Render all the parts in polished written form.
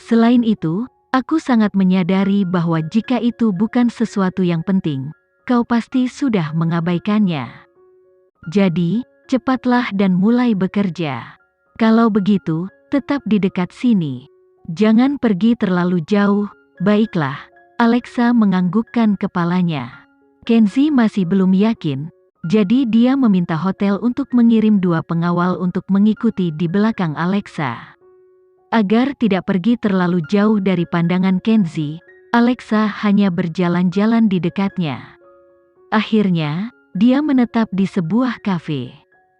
Selain itu, aku sangat menyadari bahwa jika itu bukan sesuatu yang penting, kau pasti sudah mengabaikannya. Jadi, cepatlah dan mulai bekerja. Kalau begitu, tetap di dekat sini. Jangan pergi terlalu jauh. Baiklah, Alexa menganggukkan kepalanya. Kenzi masih belum yakin, jadi dia meminta hotel untuk mengirim 2 pengawal untuk mengikuti di belakang Alexa. Agar tidak pergi terlalu jauh dari pandangan Kenzi, Alexa hanya berjalan-jalan di dekatnya. Akhirnya, dia menetap di sebuah kafe.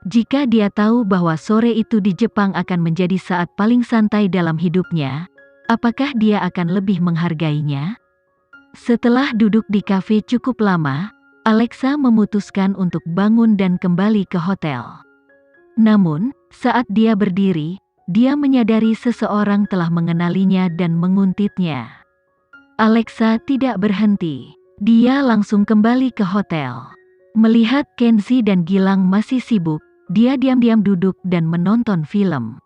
Jika dia tahu bahwa sore itu di Jepang akan menjadi saat paling santai dalam hidupnya, apakah dia akan lebih menghargainya? Setelah duduk di kafe cukup lama, Alexa memutuskan untuk bangun dan kembali ke hotel. Namun, saat dia berdiri, dia menyadari seseorang telah mengenalinya dan menguntitnya. Alexa tidak berhenti. Dia langsung kembali ke hotel. Melihat Kenzi dan Gilang masih sibuk, dia diam-diam duduk dan menonton film.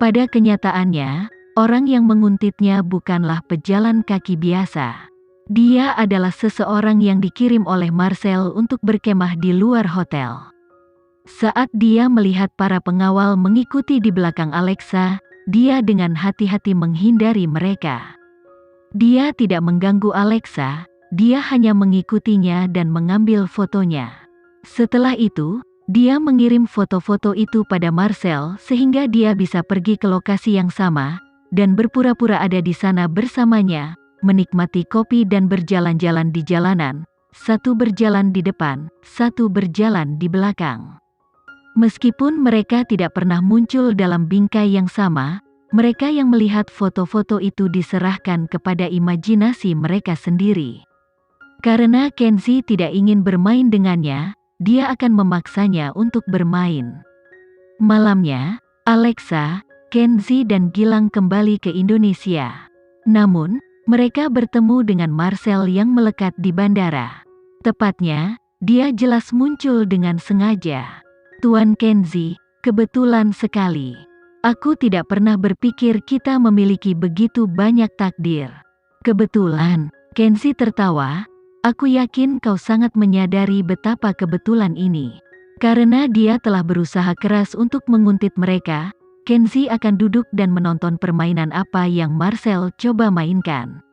Pada kenyataannya, orang yang menguntitnya bukanlah pejalan kaki biasa. Dia adalah seseorang yang dikirim oleh Marcel untuk berkemah di luar hotel. Saat dia melihat para pengawal mengikuti di belakang Alexa, dia dengan hati-hati menghindari mereka. Dia tidak mengganggu Alexa, dia hanya mengikutinya dan mengambil fotonya. Setelah itu, dia mengirim foto-foto itu pada Marcel sehingga dia bisa pergi ke lokasi yang sama, dan berpura-pura ada di sana bersamanya, menikmati kopi dan berjalan-jalan di jalanan, satu berjalan di depan, satu berjalan di belakang. Meskipun mereka tidak pernah muncul dalam bingkai yang sama, mereka yang melihat foto-foto itu diserahkan kepada imajinasi mereka sendiri. Karena Kenzi tidak ingin bermain dengannya, dia akan memaksanya untuk bermain. Malamnya, Alexa, Kenzi dan Gilang kembali ke Indonesia. Namun, mereka bertemu dengan Marcel yang melekat di bandara. Tepatnya, dia jelas muncul dengan sengaja. Tuan Kenzi, kebetulan sekali. Aku tidak pernah berpikir kita memiliki begitu banyak takdir. Kebetulan, Kenzi tertawa, aku yakin kau sangat menyadari betapa kebetulan ini. Karena dia telah berusaha keras untuk menguntit mereka, Kenzi akan duduk dan menonton permainan apa yang Marcel coba mainkan.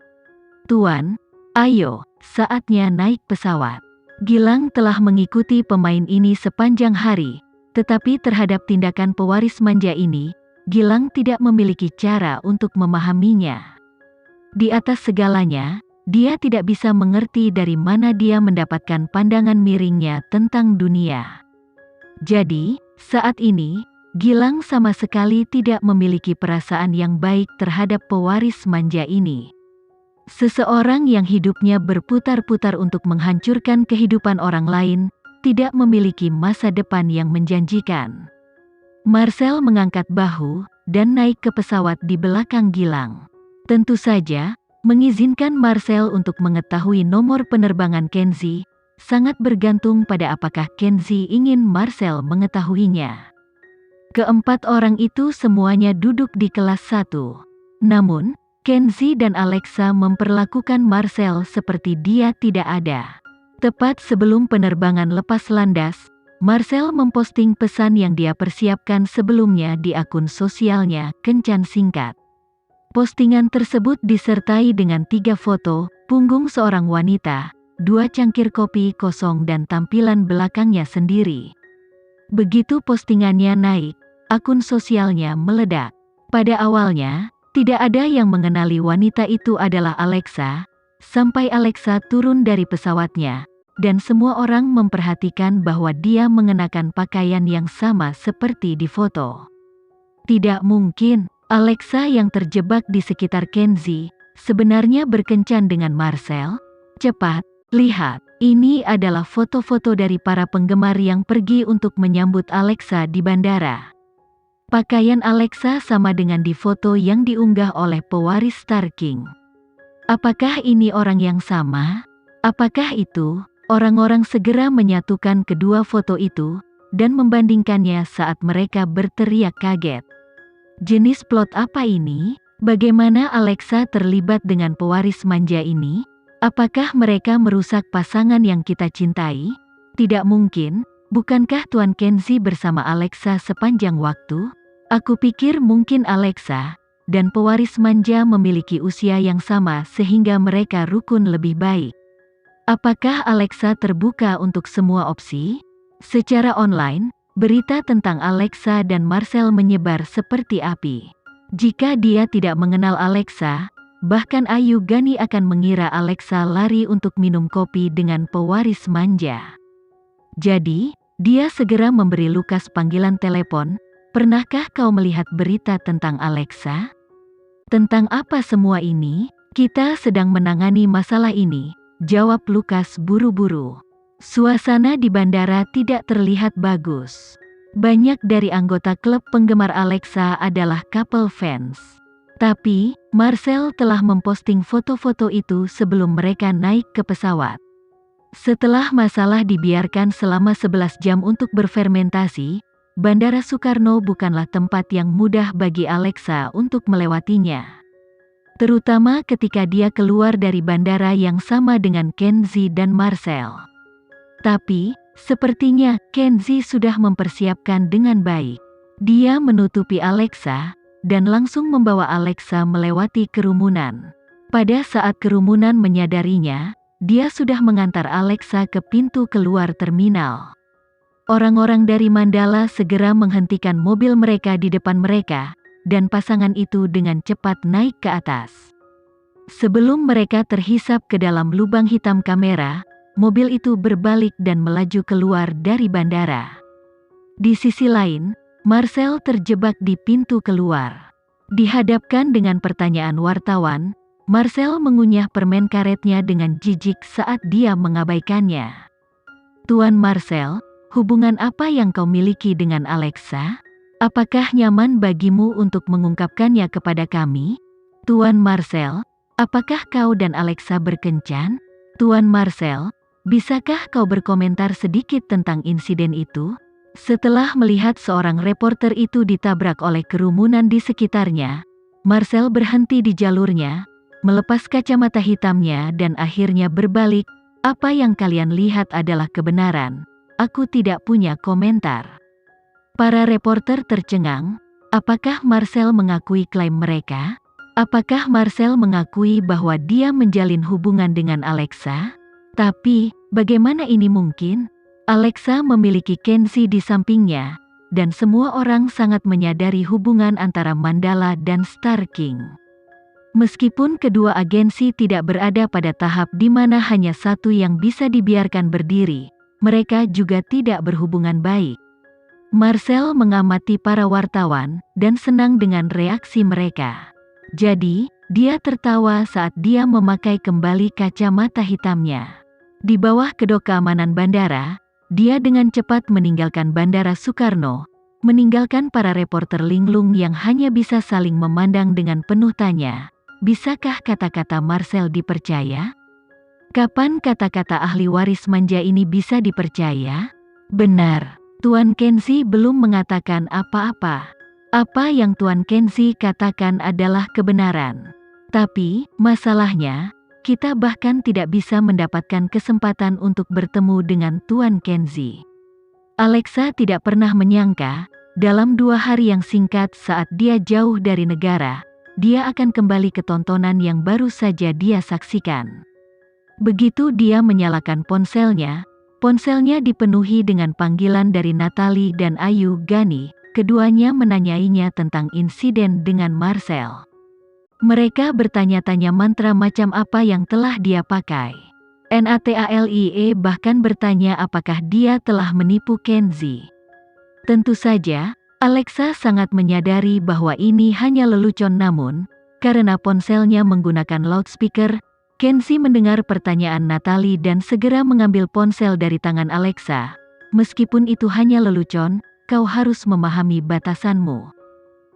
Tuan, ayo, saatnya naik pesawat. Gilang telah mengikuti pemain ini sepanjang hari, tetapi terhadap tindakan pewaris manja ini, Gilang tidak memiliki cara untuk memahaminya. Di atas segalanya, dia tidak bisa mengerti dari mana dia mendapatkan pandangan miringnya tentang dunia. Jadi, saat ini, Gilang sama sekali tidak memiliki perasaan yang baik terhadap pewaris manja ini. Seseorang yang hidupnya berputar-putar untuk menghancurkan kehidupan orang lain, tidak memiliki masa depan yang menjanjikan. Marcel mengangkat bahu, dan naik ke pesawat di belakang Gilang. Tentu saja, mengizinkan Marcel untuk mengetahui nomor penerbangan Kenzi, sangat bergantung pada apakah Kenzi ingin Marcel mengetahuinya. Keempat orang itu semuanya duduk di kelas 1. Namun, Kenzi dan Alexa memperlakukan Marcel seperti dia tidak ada. Tepat sebelum penerbangan lepas landas, Marcel memposting pesan yang dia persiapkan sebelumnya di akun sosialnya, Kencan Singkat. Postingan tersebut disertai dengan 3 foto, punggung seorang wanita, 2 cangkir kopi kosong dan tampilan belakangnya sendiri. Begitu postingannya naik, akun sosialnya meledak. Pada awalnya, tidak ada yang mengenali wanita itu adalah Alexa, sampai Alexa turun dari pesawatnya, dan semua orang memperhatikan bahwa dia mengenakan pakaian yang sama seperti di foto. Tidak mungkin, Alexa yang terjebak di sekitar Kenzi, sebenarnya berkencan dengan Marcel? Cepat, lihat, ini adalah foto-foto dari para penggemar yang pergi untuk menyambut Alexa di bandara. Pakaian Alexa sama dengan di foto yang diunggah oleh pewaris Star King. Apakah ini orang yang sama? Apakah itu? Orang-orang segera menyatukan kedua foto itu, dan membandingkannya saat mereka berteriak kaget. Jenis plot apa ini? Bagaimana Alexa terlibat dengan pewaris manja ini? Apakah mereka merusak pasangan yang kita cintai? Tidak mungkin, bukankah Tuan Kenzi bersama Alexa sepanjang waktu? Aku pikir mungkin Alexa dan pewaris manja memiliki usia yang sama sehingga mereka rukun lebih baik. Apakah Alexa terbuka untuk semua opsi? Secara online, berita tentang Alexa dan Marcel menyebar seperti api. Jika dia tidak mengenal Alexa, bahkan Ayu Gani akan mengira Alexa lari untuk minum kopi dengan pewaris manja. Jadi, dia segera memberi Lukas panggilan telepon. Pernahkah kau melihat berita tentang Alexa? Tentang apa semua ini? Kita sedang menangani masalah ini, jawab Lukas buru-buru. Suasana di bandara tidak terlihat bagus. Banyak dari anggota klub penggemar Alexa adalah couple fans. Tapi, Marcel telah memposting foto-foto itu sebelum mereka naik ke pesawat. Setelah masalah dibiarkan selama 11 jam untuk berfermentasi, Bandara Soekarno bukanlah tempat yang mudah bagi Alexa untuk melewatinya. Terutama ketika dia keluar dari bandara yang sama dengan Kenzi dan Marcel. Tapi, sepertinya Kenzi sudah mempersiapkan dengan baik. Dia menutupi Alexa dan langsung membawa Alexa melewati kerumunan. Pada saat kerumunan menyadarinya, dia sudah mengantar Alexa ke pintu keluar terminal. Orang-orang dari Mandala segera menghentikan mobil mereka di depan mereka, dan pasangan itu dengan cepat naik ke atas. Sebelum mereka terhisap ke dalam lubang hitam kamera, mobil itu berbalik dan melaju keluar dari bandara. Di sisi lain, Marcel terjebak di pintu keluar. Dihadapkan dengan pertanyaan wartawan, Marcel mengunyah permen karetnya dengan jijik saat dia mengabaikannya. Tuan Marcel, hubungan apa yang kau miliki dengan Alexa? Apakah nyaman bagimu untuk mengungkapkannya kepada kami? Tuan Marcel, apakah kau dan Alexa berkencan? Tuan Marcel, bisakah kau berkomentar sedikit tentang insiden itu? Setelah melihat seorang reporter itu ditabrak oleh kerumunan di sekitarnya, Marcel berhenti di jalurnya, melepas kacamata hitamnya dan akhirnya berbalik. Apa yang kalian lihat adalah kebenaran. Aku tidak punya komentar. Para reporter tercengang. Apakah Marcel mengakui klaim mereka? Apakah Marcel mengakui bahwa dia menjalin hubungan dengan Alexa? Tapi, bagaimana ini mungkin? Alexa memiliki Kenzi di sampingnya, dan semua orang sangat menyadari hubungan antara Mandala dan Star King. Meskipun kedua agensi tidak berada pada tahap di mana hanya satu yang bisa dibiarkan berdiri, mereka juga tidak berhubungan baik. Marcel mengamati para wartawan dan senang dengan reaksi mereka. Jadi, dia tertawa saat dia memakai kembali kacamata hitamnya. Di bawah kedok keamanan bandara, dia dengan cepat meninggalkan Bandara Soekarno, meninggalkan para reporter linglung yang hanya bisa saling memandang dengan penuh tanya. Bisakah kata-kata Marcel dipercaya? Kapan kata-kata ahli waris manja ini bisa dipercaya? Benar, Tuan Kenzi belum mengatakan apa-apa. Apa yang Tuan Kenzi katakan adalah kebenaran. Tapi, masalahnya, kita bahkan tidak bisa mendapatkan kesempatan untuk bertemu dengan Tuan Kenzi. Alexa tidak pernah menyangka, dalam 2 hari yang singkat saat dia jauh dari negara, dia akan kembali ke tontonan yang baru saja dia saksikan. Begitu dia menyalakan ponselnya dipenuhi dengan panggilan dari Natalie dan Ayu Gani, keduanya menanyainya tentang insiden dengan Marcel. Mereka bertanya-tanya mantra macam apa yang telah dia pakai. Natalie bahkan bertanya apakah dia telah menipu Kenzi. Tentu saja, Alexa sangat menyadari bahwa ini hanya lelucon namun, karena ponselnya menggunakan loudspeaker, Kenzi mendengar pertanyaan Natalie dan segera mengambil ponsel dari tangan Alexa. Meskipun itu hanya lelucon, kau harus memahami batasanmu.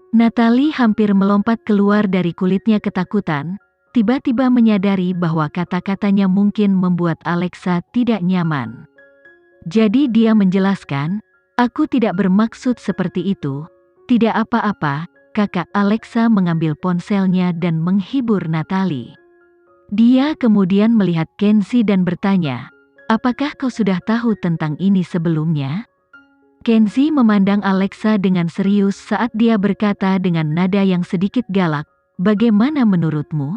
Natalie hampir melompat keluar dari kulitnya ketakutan, tiba-tiba menyadari bahwa kata-katanya mungkin membuat Alexa tidak nyaman. Jadi dia menjelaskan, aku tidak bermaksud seperti itu, tidak apa-apa, kakak Alexa mengambil ponselnya dan menghibur Natalie. Dia kemudian melihat Kenzie dan bertanya, "Apakah kau sudah tahu tentang ini sebelumnya?" Kenzie memandang Alexa dengan serius saat dia berkata dengan nada yang sedikit galak, "Bagaimana menurutmu?"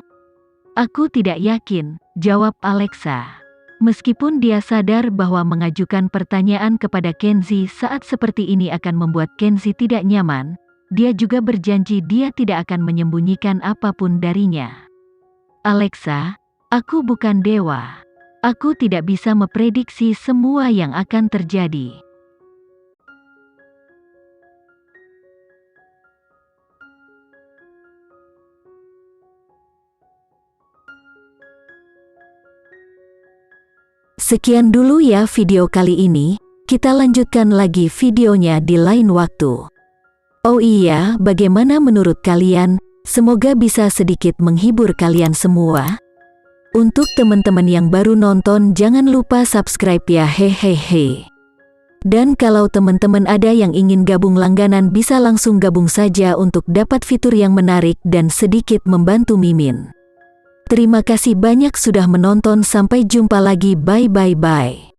"Aku tidak yakin," jawab Alexa. Meskipun dia sadar bahwa mengajukan pertanyaan kepada Kenzie saat seperti ini akan membuat Kenzie tidak nyaman, dia juga berjanji dia tidak akan menyembunyikan apapun darinya. "Alexa, aku bukan dewa. Aku tidak bisa memprediksi semua yang akan terjadi." Sekian dulu ya video kali ini, kita lanjutkan lagi videonya di lain waktu. Oh iya, bagaimana menurut kalian? Semoga bisa sedikit menghibur kalian semua. Untuk teman-teman yang baru nonton, jangan lupa subscribe ya, hehehe. Dan kalau teman-teman ada yang ingin gabung langganan, bisa langsung gabung saja untuk dapat fitur yang menarik dan sedikit membantu Mimin. Terima kasih banyak sudah menonton, sampai jumpa lagi, bye.